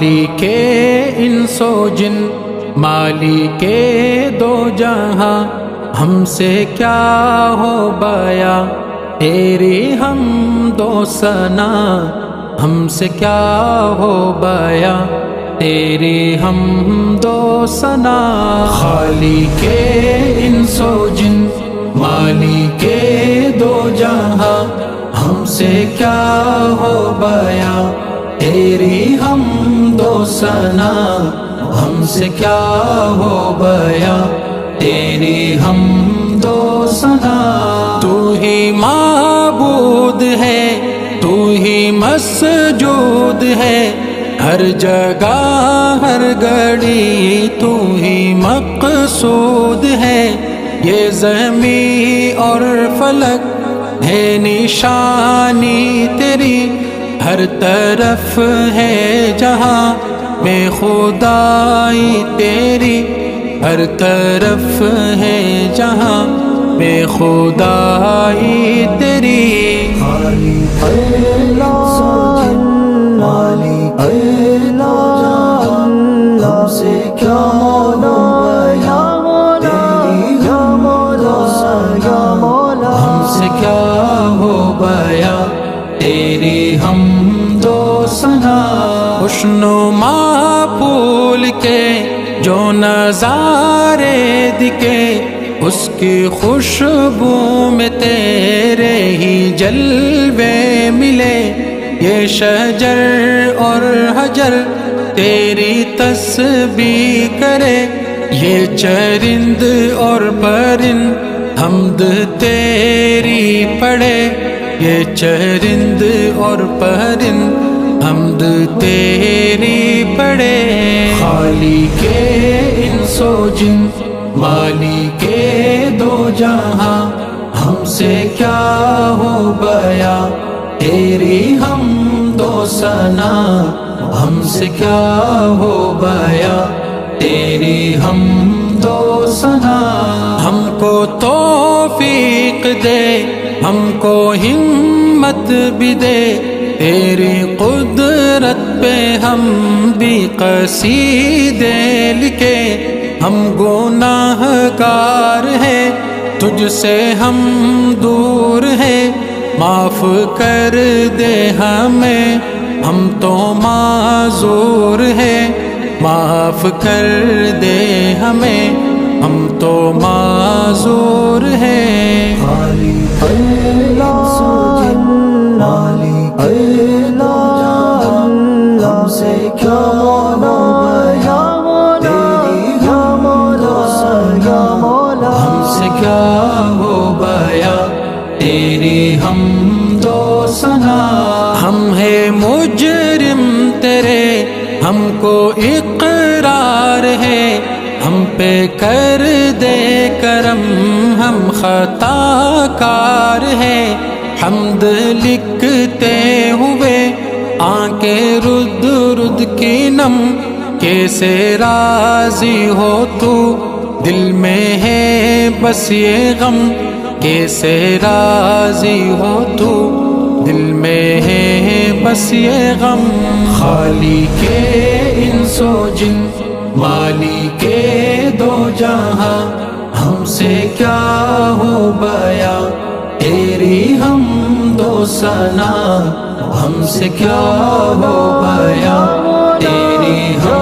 خالق انس و جن مالک دو جہاں، ہم سے کیا ہو بیاں تیری حمد و ثنا، ہم سے کیا ہو بیاں تیری حمد و ثنا۔ خالق انس و جن مالک دو جہاں، ہم سے کیا ہو بیاں تیری حمد و ثنا، ہم سے کیا ہو بیاں تیری حمد و ثنا۔ تو ہی معبود ہے، تو ہی مسجود ہے، ہر جگہ ہر گھڑی تو ہی مقصود ہے۔ یہ زمین اور فلک ہے نشانی تیری، ہر طرف ہے جہاں میں خدائی تیری، ہر طرف ہے جہاں میں خدائی تیری۔ خالق اللہ مالک اللہ، ہم سے کیا ہم سے کیا ہو بیاں تیری حمد و ثنا۔ خوشنما پھول کے جو نظارے دکھے، اس کی خوشبو میں تیرے ہی جلوے ملے۔ یہ شجر اور حجر تیری تسبیح کرے، یہ چرند اور پرند حمد تیری پڑھے، یہ چرند اور پرند حمد تیری پڑھے۔ خالق انس و جن مالک دو جہاں، ہم سے کیا ہو بیاں تیری حمد و ثنا، ہم سے کیا ہو بیاں تیری حمد و ثنا۔ ہم کو توفیق دے، ہم کو ہمت بھی دے، تیری قدرت پہ ہم بھی قصیدے لکھے۔ ہم گناہ گار ہیں، تجھ سے ہم دور ہیں، معاف کر دے ہمیں، ہم تو معذور ہیں، معاف کر دے ہمیں، ہم تو معذور ہیں۔ خالق اللہ مالک اللہ، ہم سے کیا ہم سے کیا ہو بیاں تیری حمد و ثنا۔ ہم ہے مجرم تیرے، ہم کو اقرار ہے، ہم پہ کر دے کرم، ہم خطا کار ہے۔ حمد لکھتے ہوئے آنکھیں رد رد کی نم، کیسے راضی ہو تو دل میں ہے بس یہ غم، کیسے راضی ہو تو دل میں ہے بس یہ غم۔ خالق انس و جن مالک دو جہاں، ہم سے کیا ہو بیاں تیری حمد و ثنا، ہم سے کیا ہو بیاں تیری حمد